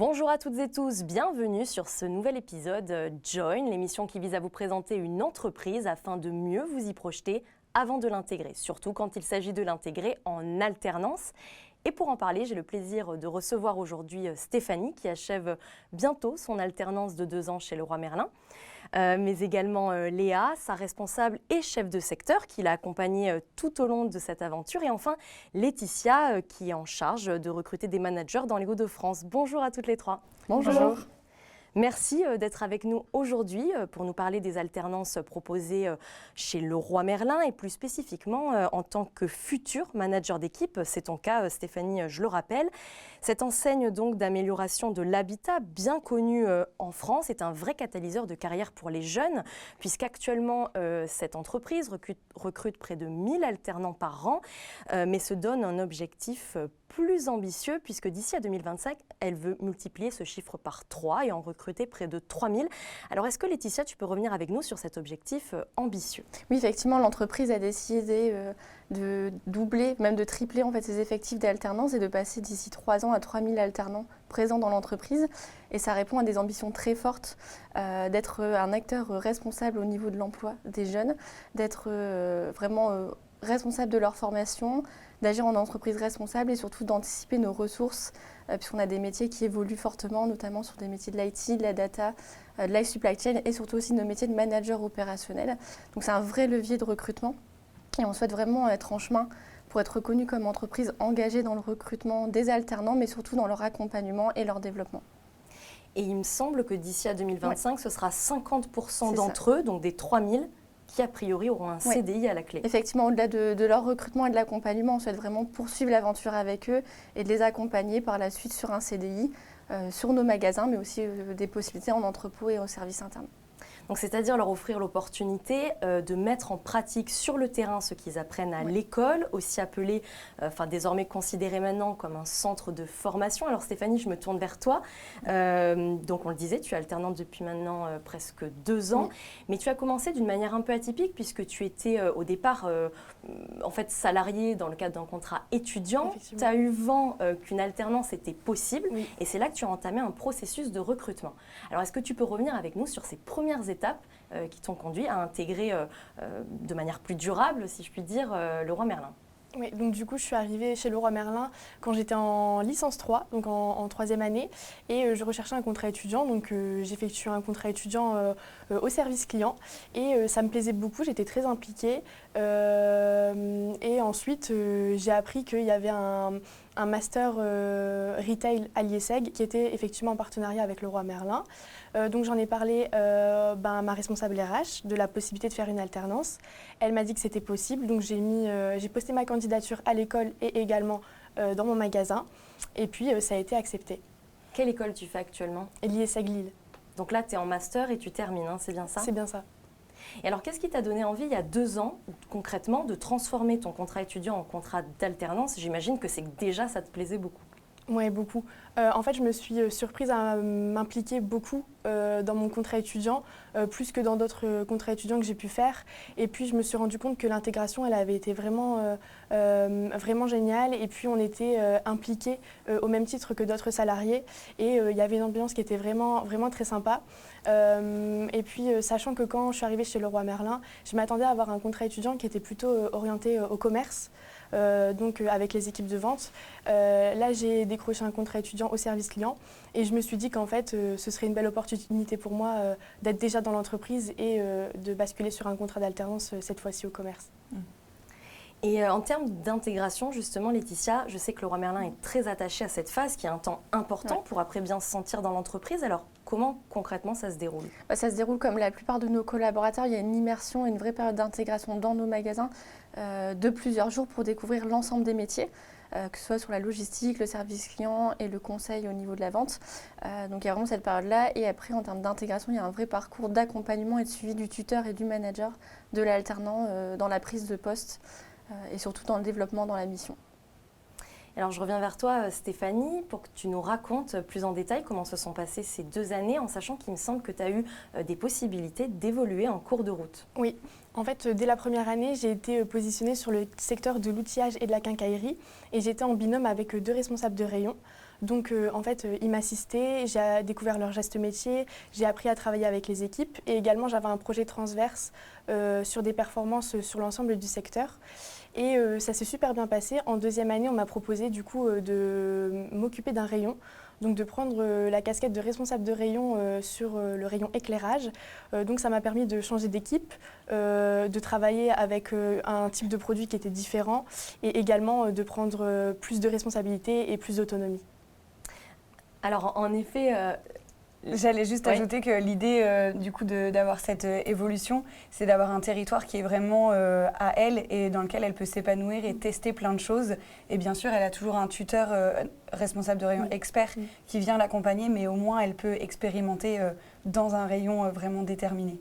Bonjour à toutes et tous, bienvenue sur ce nouvel épisode Join, l'émission qui vise à vous présenter une entreprise afin de mieux vous y projeter avant de l'intégrer, surtout quand il s'agit de l'intégrer en alternance. Et pour en parler, j'ai le plaisir de recevoir aujourd'hui Stéphanie qui achève bientôt son alternance de 2 ans chez Leroy Merlin. Mais également Léa, sa responsable et chef de secteur, qui l'a accompagnée tout au long de cette aventure. Et enfin, Laetitia, qui est en charge de recruter des managers dans les Hauts-de-France. Bonjour à toutes les trois. Bonjour. Merci d'être avec nous aujourd'hui pour nous parler des alternances proposées chez Leroy Merlin et plus spécifiquement en tant que futur manager d'équipe. C'est ton cas, Stéphanie, je le rappelle. Cette enseigne donc d'amélioration de l'habitat, bien connue en France, est un vrai catalyseur de carrière pour les jeunes, puisqu'actuellement cette entreprise recrute près de 1000 alternants par an, mais se donne un objectif plus ambitieux, puisque d'ici à 2025, elle veut multiplier ce chiffre par 3 et en recruter près de 3000. Alors, est-ce que Laetitia, tu peux revenir avec nous sur cet objectif ambitieux? Oui, effectivement, l'entreprise a décidé de doubler, même de tripler en fait, ses effectifs d'alternance et de passer d'ici 3 ans à 3000 alternants présents dans l'entreprise. Et ça répond à des ambitions très fortes d'être un acteur responsable au niveau de l'emploi des jeunes, d'être vraiment responsable de leur formation, d'agir en entreprise responsable et surtout d'anticiper nos ressources, puisqu'on a des métiers qui évoluent fortement, notamment sur des métiers de l'IT, de la data, de la supply chain et surtout aussi nos métiers de manager opérationnel. Donc c'est un vrai levier de recrutement et on souhaite vraiment être en chemin pour être reconnu comme entreprise engagée dans le recrutement des alternants, mais surtout dans leur accompagnement et leur développement. Et il me semble que d'ici à 2025, ce sera 50% C'est d'entre eux, donc des 3000, qui a priori auront un CDI à la clé. Effectivement, au-delà de leur recrutement et de l'accompagnement, on souhaite vraiment poursuivre l'aventure avec eux et de les accompagner par la suite sur un CDI, sur nos magasins, mais aussi des possibilités en entrepôt et au service interne. Donc, c'est-à-dire leur offrir l'opportunité de mettre en pratique sur le terrain ce qu'ils apprennent à l'école, aussi appelé, désormais considéré maintenant comme un centre de formation. Alors Stéphanie, je me tourne vers toi. Donc on le disait, tu es alternante depuis maintenant presque 2 ans, mais tu as commencé d'une manière un peu atypique puisque tu étais au départ en fait salariée dans le cadre d'un contrat étudiant. Tu as eu vent qu'une alternance était possible et c'est là que tu as entamé un processus de recrutement. Alors est-ce que tu peux revenir avec nous sur ces premières étapes qui t'ont conduit à intégrer de manière plus durable, si je puis dire, Leroy Merlin? Oui, donc du coup, je suis arrivée chez Leroy Merlin quand j'étais en licence 3, donc en 3e année, et je recherchais un contrat étudiant. Donc j'effectuais un contrat étudiant au service client et ça me plaisait beaucoup, j'étais très impliquée. Et ensuite, j'ai appris qu'il y avait un master retail à l'IESEG qui était effectivement en partenariat avec Leroy Merlin. Donc j'en ai parlé à ma responsable RH de la possibilité de faire une alternance. Elle m'a dit que c'était possible, donc j'ai posté ma candidature à l'école et également dans mon magasin. Et puis ça a été accepté. Quelle école tu fais actuellement? L'IESEG Lille. Donc là, tu es en master et tu termines, hein, c'est bien ça? C'est bien ça. Et alors, qu'est-ce qui t'a donné envie, il y a 2 ans, concrètement, de transformer ton contrat étudiant en contrat d'alternance? J'imagine que c'est que déjà, ça te plaisait beaucoup. Oui, beaucoup. En fait, je me suis surprise à m'impliquer beaucoup dans mon contrat étudiant, plus que dans d'autres contrats étudiants que j'ai pu faire. Et puis, je me suis rendu compte que l'intégration, elle avait été vraiment géniale. Et puis, on était impliqués au même titre que d'autres salariés. Et il y avait une ambiance qui était vraiment, vraiment très sympa. Et puis, sachant que quand je suis arrivée chez Leroy Merlin, je m'attendais à avoir un contrat étudiant qui était plutôt orienté au commerce. Donc avec les équipes de vente. Là, j'ai décroché un contrat étudiant au service client et je me suis dit qu'en fait, ce serait une belle opportunité pour moi d'être déjà dans l'entreprise et de basculer sur un contrat d'alternance, cette fois-ci au commerce. Et en termes d'intégration, justement, Laetitia, je sais que Leroy Merlin est très attaché à cette phase qui est un temps important pour après bien se sentir dans l'entreprise. Alors, comment concrètement ça se déroule? Ça se déroule comme la plupart de nos collaborateurs. Il y a une immersion et une vraie période d'intégration dans nos magasins de plusieurs jours pour découvrir l'ensemble des métiers, que ce soit sur la logistique, le service client et le conseil au niveau de la vente. Donc il y a vraiment cette période-là. Et après, en termes d'intégration, il y a un vrai parcours d'accompagnement et de suivi du tuteur et du manager, de l'alternant dans la prise de poste et surtout dans le développement dans la mission. Alors je reviens vers toi Stéphanie pour que tu nous racontes plus en détail comment se sont passées ces 2 années en sachant qu'il me semble que tu as eu des possibilités d'évoluer en cours de route. Oui, en fait dès la première année j'ai été positionnée sur le secteur de l'outillage et de la quincaillerie et j'étais en binôme avec 2 responsables de rayon. Donc en fait, ils m'assistaient, j'ai découvert leurs gestes métiers, j'ai appris à travailler avec les équipes et également j'avais un projet transverse sur des performances sur l'ensemble du secteur. Et ça s'est super bien passé. En deuxième année, on m'a proposé du coup de m'occuper d'un rayon, donc de prendre la casquette de responsable de rayon sur le rayon éclairage. Donc ça m'a permis de changer d'équipe, de travailler avec un type de produit qui était différent et également de prendre plus de responsabilités et plus d'autonomie. Alors en effet, j'allais juste ajouter que l'idée du coup d'avoir cette évolution, c'est d'avoir un territoire qui est vraiment à elle et dans lequel elle peut s'épanouir et tester plein de choses. Et bien sûr, elle a toujours un tuteur responsable de rayon expert qui vient l'accompagner, mais au moins elle peut expérimenter dans un rayon vraiment déterminé.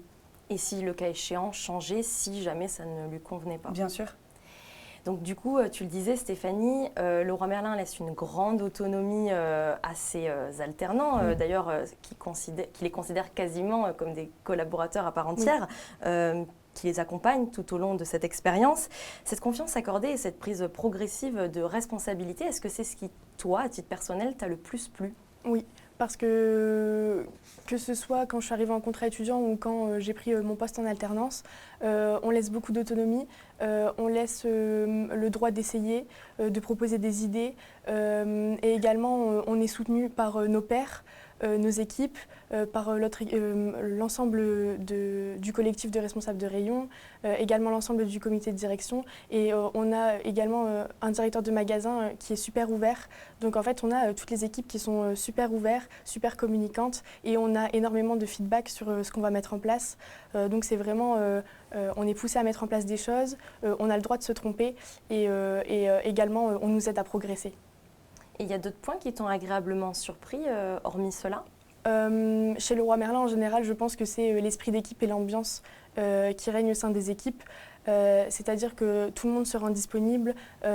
Et si le cas échéant, changer si jamais ça ne lui convenait pas. Bien sûr. Donc du coup, tu le disais Stéphanie, Leroy Merlin laisse une grande autonomie à ses alternants, d'ailleurs qui les considèrent quasiment comme des collaborateurs à part entière, qui les accompagnent tout au long de cette expérience. Cette confiance accordée et cette prise progressive de responsabilité, est-ce que c'est ce qui, toi, à titre personnel, t'a le plus plu ? Oui, parce que ce soit quand je suis arrivée en contrat étudiant ou quand j'ai pris mon poste en alternance, on laisse beaucoup d'autonomie, on laisse le droit d'essayer, de proposer des idées et également on est soutenu par nos pairs, nos équipes, par l'ensemble du collectif de responsables de rayon, également l'ensemble du comité de direction et on a également un directeur de magasin qui est super ouvert. Donc en fait on a toutes les équipes qui sont super ouvertes, super communicantes et on a énormément de feedback sur ce qu'on va mettre en place. Donc c'est vraiment, on est poussé à mettre en place des choses, on a le droit de se tromper et également on nous aide à progresser. Et il y a d'autres points qui t'ont agréablement surpris, hormis cela ? Chez Leroy Merlin, en général, je pense que c'est l'esprit d'équipe et l'ambiance qui règne au sein des équipes. C'est-à-dire que tout le monde se rend disponible, il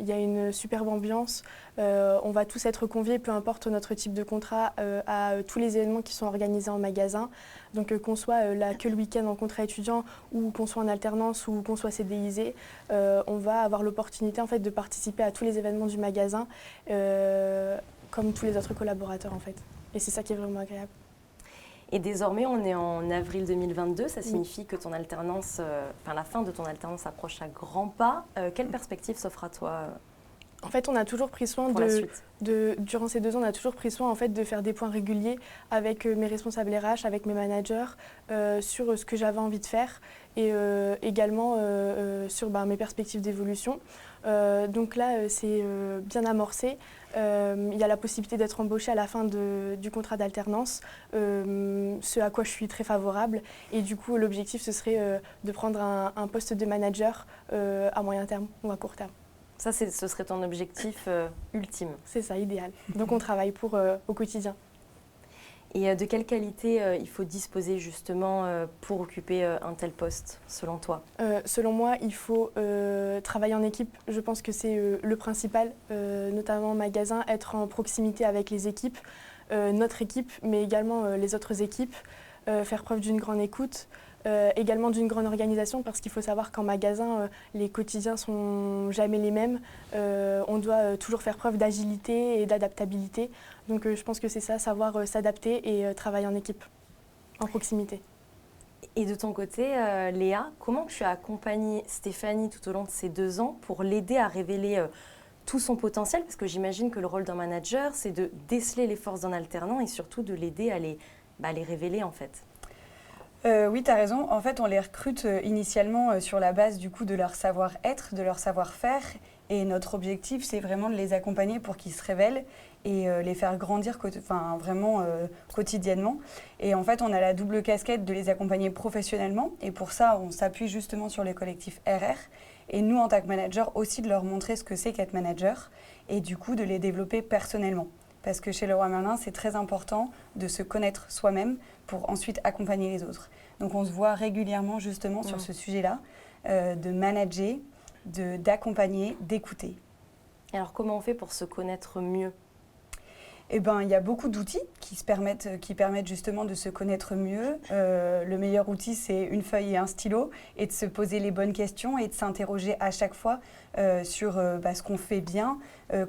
y a une superbe ambiance, on va tous être conviés, peu importe notre type de contrat, à tous les événements qui sont organisés en magasin. Donc qu'on soit là que le week-end en contrat étudiant ou qu'on soit en alternance ou qu'on soit CDIsé, on va avoir l'opportunité en fait, de participer à tous les événements du magasin comme tous les autres collaborateurs en fait. Et c'est ça qui est vraiment agréable. Et désormais, on est en avril 2022, ça signifie que ton alternance, la fin de ton alternance approche à grands pas. Quelle perspective s'offre à toi En fait, on a toujours pris soin durant ces 2 ans, on a toujours pris soin en fait, de faire des points réguliers avec mes responsables RH, avec mes managers, sur ce que j'avais envie de faire et également sur mes perspectives d'évolution. Donc là, c'est bien amorcé. Il y a la possibilité d'être embauchée à la fin du contrat d'alternance, ce à quoi je suis très favorable. Et du coup, l'objectif, ce serait de prendre un poste de manager à moyen terme ou à court terme. Ça, ce serait ton objectif ultime. C'est ça, idéal. Donc on travaille pour au quotidien. Et de quelle qualité il faut disposer justement pour occuper un tel poste, selon toi ? Selon moi, il faut travailler en équipe. Je pense que c'est le principal, notamment en magasin, être en proximité avec les équipes, notre équipe, mais également les autres équipes, faire preuve d'une grande écoute. Également d'une grande organisation parce qu'il faut savoir qu'en magasin, les quotidiens sont jamais les mêmes. On doit toujours faire preuve d'agilité et d'adaptabilité. Donc je pense que c'est ça, savoir s'adapter et travailler en équipe, en proximité. Et de ton côté, Léa, comment tu as accompagné Stéphanie tout au long de ces 2 ans pour l'aider à révéler tout son potentiel ? Parce que j'imagine que le rôle d'un manager, c'est de déceler les forces d'un alternant et surtout de l'aider à les révéler en fait. Oui, tu as raison. En fait, on les recrute initialement sur la base du coup de leur savoir-être, de leur savoir-faire. Et notre objectif, c'est vraiment de les accompagner pour qu'ils se révèlent et les faire grandir quotidiennement. Et en fait, on a la double casquette de les accompagner professionnellement. Et pour ça, on s'appuie justement sur les collectifs RR. Et nous, en tant que manager, aussi de leur montrer ce que c'est qu'être manager et du coup de les développer personnellement. Parce que chez Leroy Merlin, c'est très important de se connaître soi-même pour ensuite accompagner les autres. Donc on se voit régulièrement justement sur ce sujet-là, de manager, d'accompagner, d'écouter. Alors comment on fait pour se connaître mieux ? Eh ben, il y a beaucoup d'outils qui permettent justement de se connaître mieux. Le meilleur outil, c'est une feuille et un stylo, et de se poser les bonnes questions et de s'interroger à chaque fois sur ce qu'on fait bien,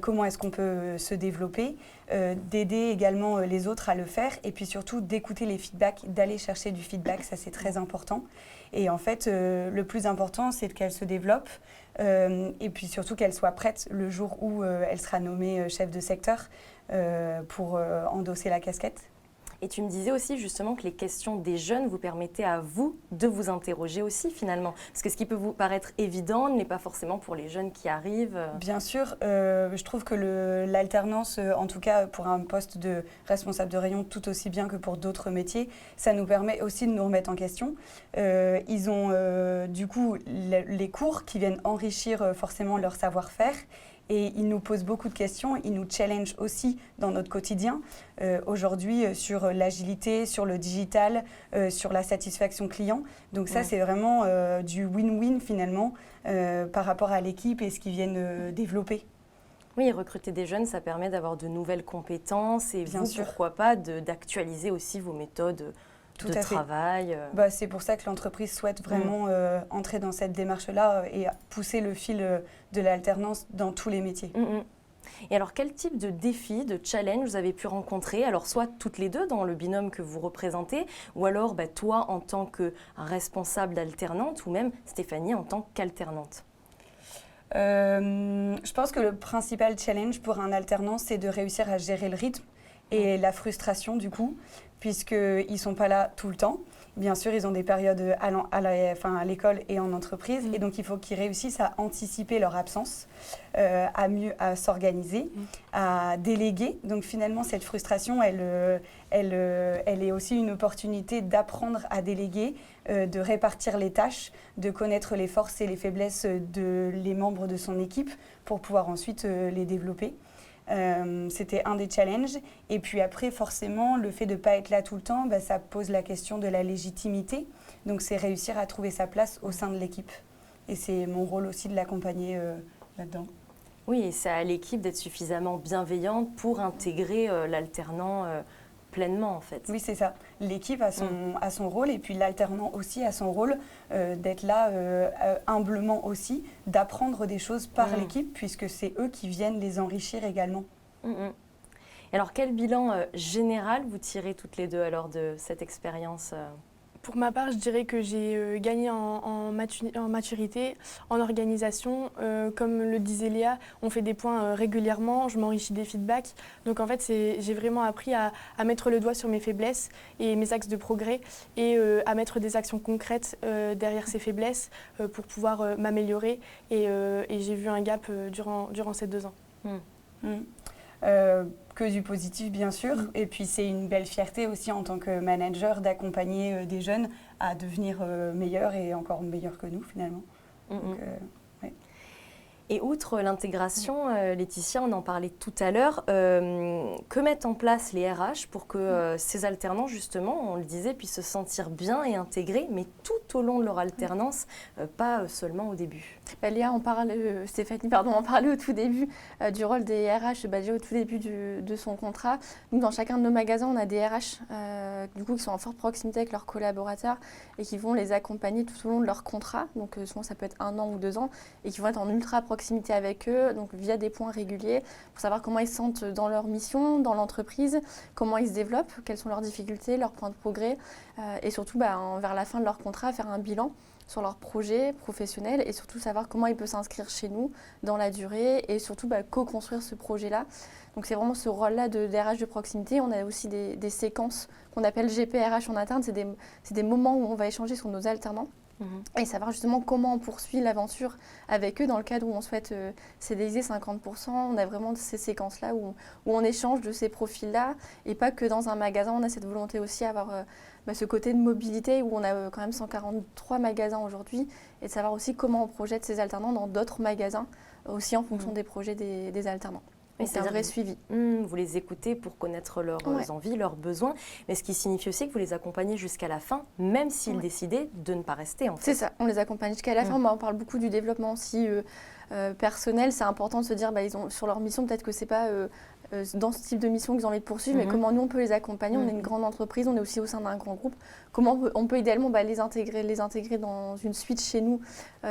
comment est-ce qu'on peut se développer, d'aider également les autres à le faire, et puis surtout d'écouter les feedbacks, d'aller chercher du feedback, ça c'est très important. Et en fait, le plus important, c'est qu'elle se développe, et puis surtout qu'elle soit prête le jour où elle sera nommée chef de secteur pour endosser la casquette. Et tu me disais aussi justement que les questions des jeunes vous permettaient à vous de vous interroger aussi finalement. Parce que ce qui peut vous paraître évident n'est pas forcément pour les jeunes qui arrivent. Bien sûr, je trouve que l'alternance, en tout cas pour un poste de responsable de rayon tout aussi bien que pour d'autres métiers, ça nous permet aussi de nous remettre en question. Ils ont du coup les cours qui viennent enrichir forcément leur savoir-faire. Et ils nous posent beaucoup de questions, ils nous challengent aussi dans notre quotidien. Aujourd'hui, sur l'agilité, sur le digital, sur la satisfaction client. Donc ça, c'est vraiment du win-win finalement par rapport à l'équipe et ce qu'ils viennent développer. Oui, recruter des jeunes, ça permet d'avoir de nouvelles compétences et Bien vous, sûr. pourquoi pas, d'actualiser aussi vos méthodes de travail. C'est pour ça que l'entreprise souhaite vraiment entrer dans cette démarche-là et pousser le fil de l'alternance dans tous les métiers. Et alors, quel type de défi, de challenge vous avez pu rencontrer? Alors, soit toutes les deux dans le binôme que vous représentez, ou alors toi en tant que responsable d'alternante, ou même Stéphanie en tant qu'alternante. Je pense que le principal challenge pour un alternant, c'est de réussir à gérer le rythme et la frustration du coup, puisqu'ils ne sont pas là tout le temps. Bien sûr, ils ont des périodes à l'école et en entreprise, et donc il faut qu'ils réussissent à anticiper leur absence, à s'organiser, à déléguer. Donc finalement, cette frustration, elle est aussi une opportunité d'apprendre à déléguer, de répartir les tâches, de connaître les forces et les faiblesses les membres de son équipe pour pouvoir ensuite les développer. C'était un des challenges. Et puis après, forcément, le fait de ne pas être là tout le temps, ça pose la question de la légitimité. Donc c'est réussir à trouver sa place au sein de l'équipe. Et c'est mon rôle aussi de l'accompagner là-dedans. Oui, et c'est à l'équipe d'être suffisamment bienveillante pour intégrer l'alternant pleinement en fait. Oui, c'est ça. L'équipe a son rôle, et puis l'alternant aussi a son rôle d'être là humblement aussi, d'apprendre des choses par l'équipe, puisque c'est eux qui viennent les enrichir également. Et alors, quel bilan général vous tirez toutes les deux alors de cette expérience Pour ma part, je dirais que j'ai gagné en maturité, en organisation. Comme le disait Léa, on fait des points régulièrement, je m'enrichis des feedbacks. Donc en fait, j'ai vraiment appris à mettre le doigt sur mes faiblesses et mes axes de progrès, et à mettre des actions concrètes derrière ces faiblesses pour pouvoir m'améliorer. Et j'ai vu un gap durant ces 2 ans. Que du positif bien sûr, et puis c'est une belle fierté aussi en tant que manager d'accompagner des jeunes à devenir meilleurs et encore meilleurs que nous finalement. Donc, ouais. Et outre l'intégration, Laetitia, on en parlait tout à l'heure, que mettent en place les RH pour que ces alternants, justement, on le disait, puissent se sentir bien et intégrés, mais tout au long de leur alternance, pas seulement au début. Léa Stéphanie en parlait au tout début du rôle des RH, déjà au tout début de son contrat. Nous, dans chacun de nos magasins, on a des RH du coup, qui sont en forte proximité avec leurs collaborateurs et qui vont les accompagner tout au long de leur contrat. Donc souvent, ça peut être 1 an ou 2 ans, et qui vont être en ultra proximité avec eux, donc via des points réguliers, pour savoir comment ils se sentent dans leur mission, dans l'entreprise, comment ils se développent, quelles sont leurs difficultés, leurs points de progrès, et surtout vers la fin de leur contrat, faire un bilan sur leur projet professionnel et surtout savoir comment il peut s'inscrire chez nous dans la durée, et surtout co-construire ce projet-là. Donc c'est vraiment ce rôle-là de RH de proximité. On a aussi des séquences qu'on appelle GPRH en interne, c'est des moments où on va échanger sur nos alternants. Et savoir justement comment on poursuit l'aventure avec eux dans le cadre où on souhaite CDIser 50%. On a vraiment ces séquences-là où on échange de ces profils-là, et pas que dans un magasin. On a cette volonté aussi d'avoir ce côté de mobilité où on a quand même 143 magasins aujourd'hui, et de savoir aussi comment on projette ces alternants dans d'autres magasins, aussi en fonction des projets des alternants. Et c'est un vrai suivi. Vous les écoutez pour connaître leurs envies, leurs besoins, mais ce qui signifie aussi que vous les accompagnez jusqu'à la fin, même s'ils décidaient de ne pas rester. En fait. C'est ça, on les accompagne jusqu'à la fin. On parle beaucoup du développement aussi personnel. C'est important de se dire, sur leur mission, peut-être que c'est pas dans ce type de mission qu'ils ont envie de poursuivre, mais comment nous on peut les accompagner. On est une grande entreprise, on est aussi au sein d'un grand groupe. Comment on peut idéalement les intégrer dans une suite chez nous,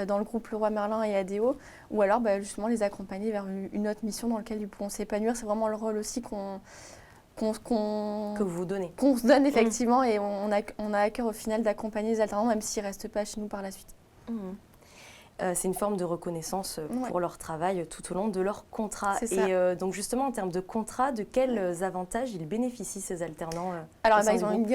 dans le groupe Leroy Merlin et ADO, ou alors justement les accompagner vers une autre mission dans laquelle ils pourront s'épanouir. C'est vraiment le rôle aussi que vous donnez. Qu'on se donne effectivement, et on a à cœur au final d'accompagner les alternants, même s'ils ne restent pas chez nous par la suite. C'est une forme de reconnaissance pour leur travail tout au long de leur contrat. Et donc justement, en termes de contrat, de quels avantages ils bénéficient, ces alternants? Alors, ils ont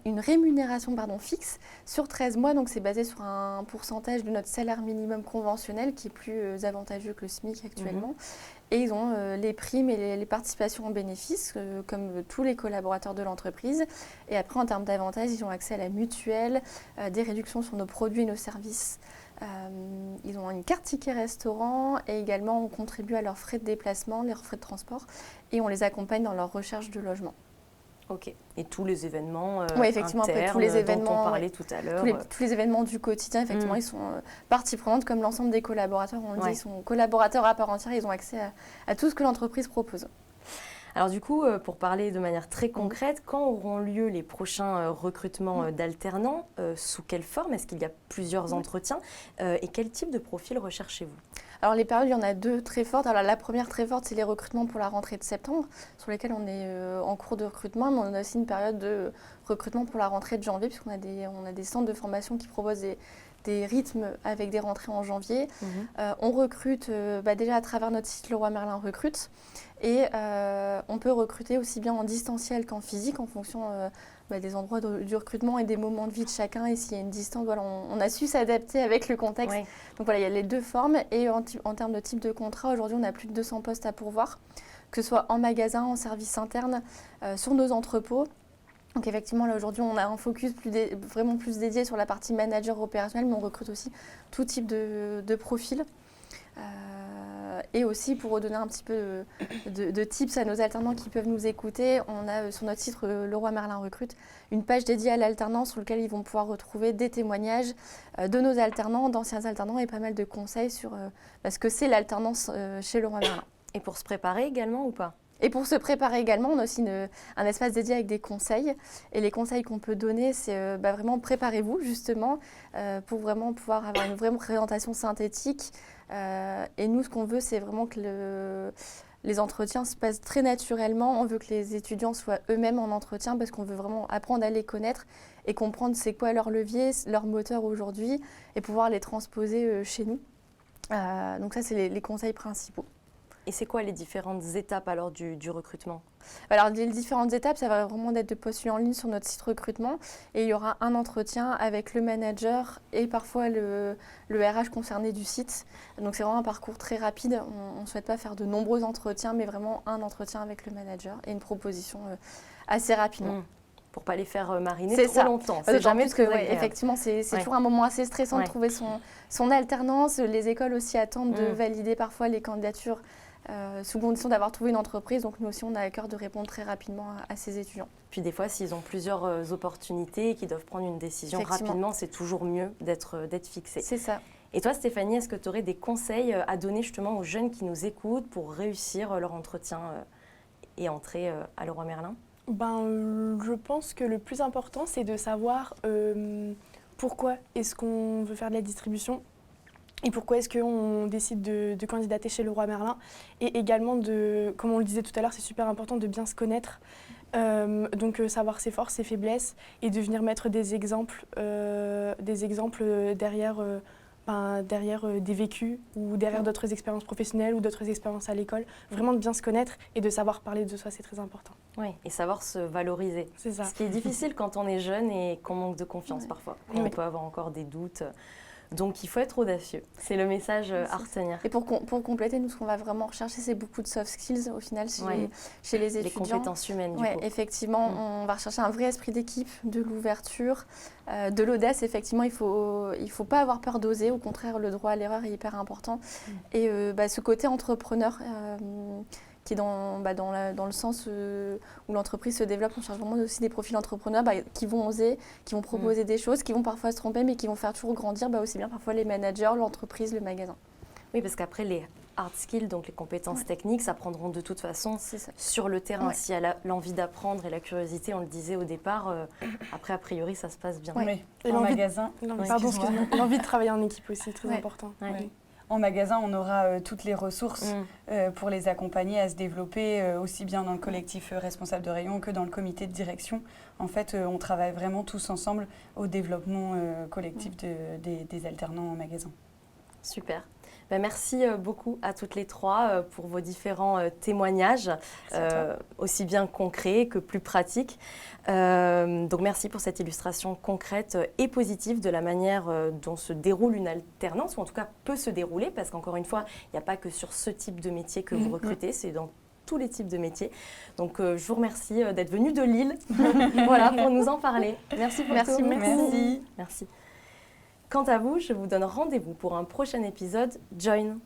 une rémunération fixe sur 13 mois, donc c'est basé sur un pourcentage de notre salaire minimum conventionnel qui est plus avantageux que le SMIC actuellement. Et ils ont les primes et les participations en bénéfices, comme tous les collaborateurs de l'entreprise. Et après, en termes d'avantages, ils ont accès à la mutuelle, des réductions sur nos produits et nos services. Ils ont une carte ticket restaurant, et également on contribue à leurs frais de déplacement, leurs frais de transport, et on les accompagne dans leur recherche de logement. Ok. Et tous les événements effectivement, internes tous les événements, dont on parlait tout à l'heure. Tous les événements du quotidien, effectivement, ils sont partie prenante comme l'ensemble des collaborateurs. On le dit, ils sont collaborateurs à part entière, ils ont accès à tout ce que l'entreprise propose. Alors du coup, pour parler de manière très concrète, quand auront lieu les prochains recrutements d'alternants? Sous quelle forme? Est-ce qu'il y a plusieurs entretiens? Et quel type de profil recherchez-vous? Alors les périodes, il y en a deux très fortes. Alors la première très forte, c'est les recrutements pour la rentrée de septembre, sur lesquels on est en cours de recrutement, mais on a aussi une période de recrutement pour la rentrée de janvier, puisqu'on a des centres de formation qui proposent des rythmes avec des rentrées en janvier. On recrute déjà à travers notre site Leroy Merlin Recrute, et on peut recruter aussi bien en distanciel qu'en physique en fonction des endroits du recrutement et des moments de vie de chacun, et s'il y a une distance, on a su s'adapter avec le contexte. Donc voilà, il y a les deux formes, et en termes de type de contrat, aujourd'hui on a plus de 200 postes à pourvoir, que ce soit en magasin, en service interne, sur nos entrepôts. Donc effectivement, là aujourd'hui, on a un focus vraiment plus dédié sur la partie manager opérationnel, mais on recrute aussi tout type de profil. Et aussi, pour redonner un petit peu de tips à nos alternants qui peuvent nous écouter, on a sur notre site Leroy Merlin Recrute une page dédiée à l'alternance sur laquelle ils vont pouvoir retrouver des témoignages de nos alternants, d'anciens alternants, et pas mal de conseils sur ce que c'est l'alternance chez Leroy Merlin. Et pour se préparer également ou pas? Et pour se préparer également, on a aussi un espace dédié avec des conseils. Et les conseils qu'on peut donner, c'est vraiment préparez-vous justement pour vraiment pouvoir avoir une vraie présentation synthétique. Et nous, ce qu'on veut, c'est vraiment que les entretiens se passent très naturellement. On veut que les étudiants soient eux-mêmes en entretien, parce qu'on veut vraiment apprendre à les connaître et comprendre c'est quoi leur levier, leur moteur aujourd'hui, et pouvoir les transposer chez nous. Donc ça, c'est les conseils principaux. Et c'est quoi les différentes étapes alors du recrutement? Alors les différentes étapes, ça va vraiment être de postuler en ligne sur notre site recrutement, et il y aura un entretien avec le manager et parfois le RH concerné du site. Donc c'est vraiment un parcours très rapide. On ne souhaite pas faire de nombreux entretiens, mais vraiment un entretien avec le manager et une proposition assez rapidement. Pour ne pas les faire mariner trop longtemps. C'est jamais parce que effectivement, c'est toujours un moment assez stressant de trouver son alternance. Les écoles aussi attendent de valider parfois les candidatures sous condition d'avoir trouvé une entreprise. Donc nous aussi, on a à cœur de répondre très rapidement à ces étudiants. Puis des fois, s'ils ont plusieurs opportunités et qu'ils doivent prendre une décision rapidement, c'est toujours mieux d'être fixé. C'est ça. Et toi, Stéphanie, est-ce que tu aurais des conseils à donner justement aux jeunes qui nous écoutent pour réussir leur entretien et entrer à Leroy Merlin? Je pense que le plus important, c'est de savoir pourquoi est-ce qu'on veut faire de la distribution et pourquoi est-ce qu'on décide de candidater chez Leroy Merlin. Et également, comme on le disait tout à l'heure, c'est super important de bien se connaître, donc savoir ses forces, ses faiblesses, et de venir mettre des exemples derrière des vécus ou derrière d'autres expériences professionnelles ou d'autres expériences à l'école. Vraiment de bien se connaître et de savoir parler de soi, c'est très important. Oui, et savoir se valoriser. C'est ça. Ce qui est difficile quand on est jeune et qu'on manque de confiance parfois. On peut avoir encore des doutes. Donc il faut être audacieux. C'est le message à retenir. Et pour compléter, nous, ce qu'on va vraiment rechercher, c'est beaucoup de soft skills au final chez les étudiants. Les compétences humaines, du coup. Effectivement, on va rechercher un vrai esprit d'équipe, de l'ouverture, de l'audace. Effectivement, il faut pas avoir peur d'oser. Au contraire, le droit à l'erreur est hyper important. Et ce côté entrepreneur qui est dans le sens où l'entreprise se développe. On cherche vraiment aussi des profils entrepreneurs qui vont oser, qui vont proposer des choses, qui vont parfois se tromper, mais qui vont faire toujours grandir aussi bien parfois les managers, l'entreprise, le magasin. Oui, parce qu'après, les hard skills, donc les compétences techniques, s'apprendront de toute façon C'est ça. sur le terrain. Ouais. Si elle a l'envie d'apprendre et la curiosité, on le disait au départ, après, a priori, ça se passe bien. Oui. Et En l'envie de- magasin, L'envie de travailler en équipe aussi, très Ouais. important. Ouais. oui. En magasin, on aura toutes les ressources Mm. pour les accompagner à se développer, aussi bien dans le collectif responsable de rayon que dans le comité de direction. En fait, on travaille vraiment tous ensemble au développement collectif des alternants en magasin. Super. Ben, merci beaucoup à toutes les trois pour vos différents témoignages, aussi bien concrets que plus pratiques. Donc merci pour cette illustration concrète et positive de la manière dont se déroule une alternance, ou en tout cas peut se dérouler, parce qu'encore une fois, il n'y a pas que sur ce type de métier que vous recrutez, c'est dans tous les types de métiers. Donc je vous remercie d'être venu de Lille voilà, pour nous en parler. Merci beaucoup. Merci beaucoup. Merci. Merci. Quant à vous, je vous donne rendez-vous pour un prochain épisode Join.